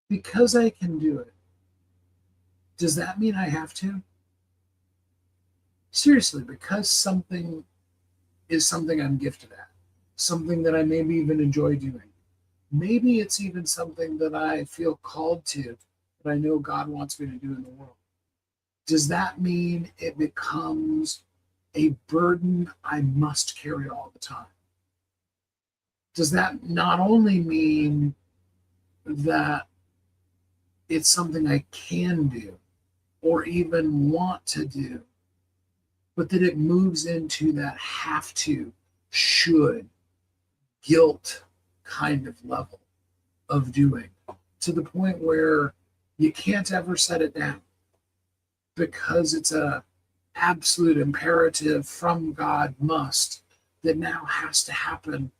Because I can do it, does that mean I have to? Seriously, because something is something I'm gifted at, something that I maybe even enjoy doing. Maybe it's even something that I feel called to, that I know God wants me to do in the world. Does that mean it becomes a burden I must carry all the time? Does that not only mean that it's something I can do or even want to do, but that it moves into that have to, should, guilt kind of level of doing, to the point where you can't ever set it down because it's a absolute imperative from God must that now has to happen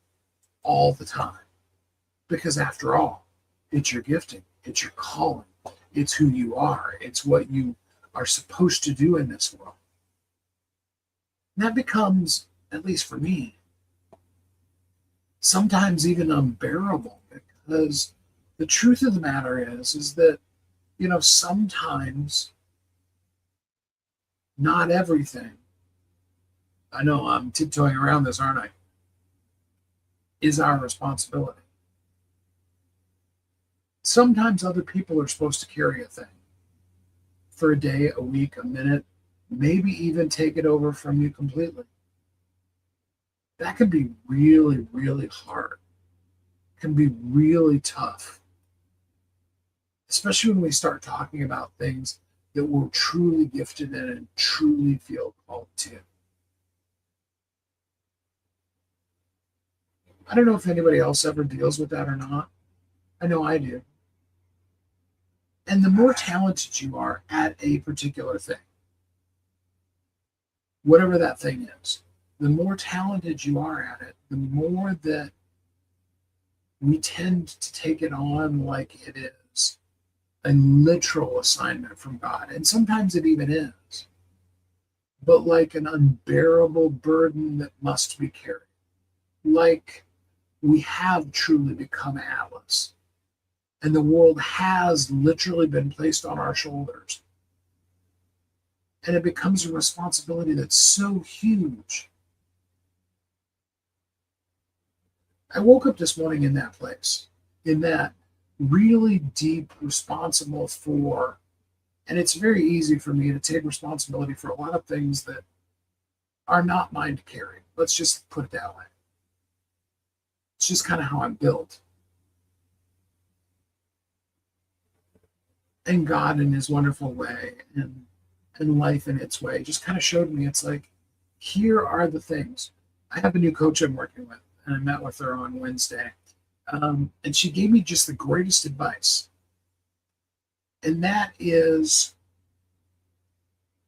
all the time. Because after all, it's your gifting, it's your calling, it's who you are, it's what you are supposed to do in this world. And that becomes, at least for me, sometimes even unbearable, because the truth of the matter is that, sometimes not everything, I know I'm tiptoeing around this, aren't I, is our responsibility. Sometimes other people are supposed to carry a thing for a day, a week, a minute, maybe even take it over from you completely. That can be really, really hard. It can be really tough, especially when we start talking about things that we're truly gifted in and truly feel called to. I don't know if anybody else ever deals with that or not. I know I do. And the more talented you are at a particular thing, whatever that thing is, the more talented you are at it, the more that we tend to take it on like it is a literal assignment from God. And sometimes it even is, but like an unbearable burden that must be carried. Like we have truly become Atlas, and the world has literally been placed on our shoulders. And it becomes a responsibility that's so huge. I woke up this morning in that place, in that really deep responsible for, and it's very easy for me to take responsibility for a lot of things that are not mine to carry. Let's just put it that way. It's just kind of how I'm built. And God, in his wonderful way, and life in its way, just kind of showed me it's like, here are the things. I have a new coach I'm working with, and I met with her on Wednesday. And she gave me just the greatest advice. And that is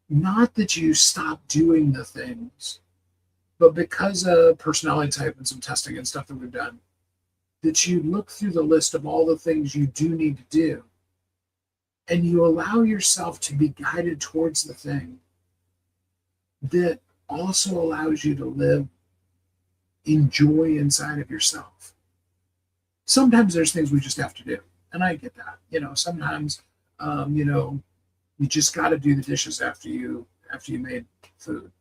not that you stop doing the things, but because of personality type and some testing and stuff that we've done, that you look through the list of all the things you do need to do, and you allow yourself to be guided towards the thing that also allows you to live in joy inside of yourself. Sometimes there's things we just have to do, and I get that. Sometimes, you just got to do the dishes after you made food.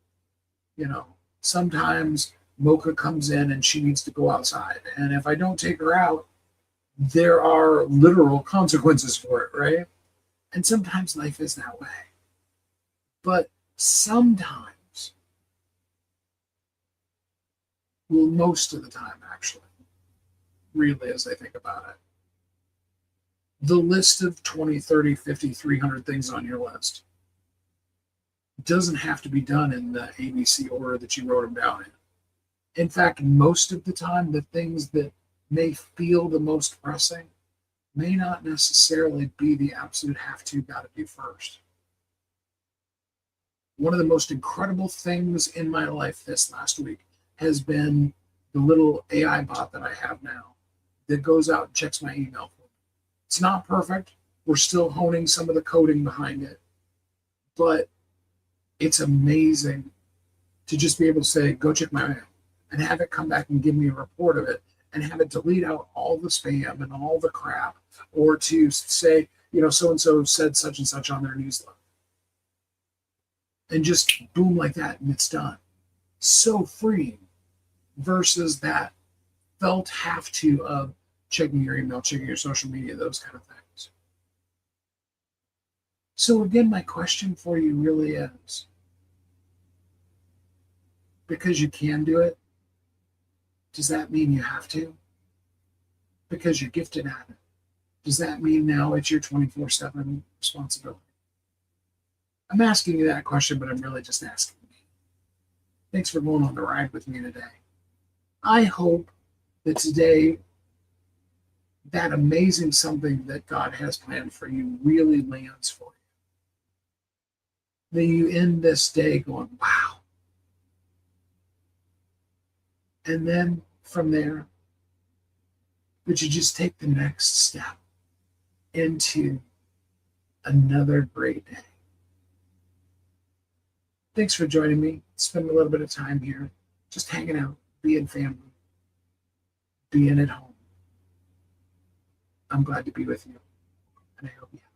Sometimes Mocha comes in and she needs to go outside, and if I don't take her out, there are literal consequences for it, right? And sometimes life is that way. But sometimes, well, most of the time, actually, really, as I think about it, the list of 20, 30, 50, 300 things on your list doesn't have to be done in the ABC order that you wrote them down in. In fact, most of the time, the things that may feel the most pressing may not necessarily be the absolute have to got to do first. One of the most incredible things in my life this last week has been the little AI bot that I have now that goes out and checks my email. It's not perfect. We're still honing some of the coding behind it, but it's amazing to just be able to say, go check my mail, and have it come back and give me a report of it and have it delete out all the spam and all the crap, or to say, so and so said such and such on their newsletter. And just boom, like that, and it's done. So freeing versus that felt have to of checking your email, checking your social media, those kind of things. So, again, my question for you really is, because you can do it, does that mean you have to? Because you're gifted at it, does that mean now it's your 24/7 responsibility? I'm asking you that question, but I'm really just asking me. Thanks for going on the ride with me today. I hope that today, that amazing something that God has planned for you really lands for you. That you end this day going, wow. And then from there, that you just take the next step into another great day. Thanks for joining me. Spend a little bit of time here, just hanging out, being family, being at home. I'm glad to be with you, and I hope you have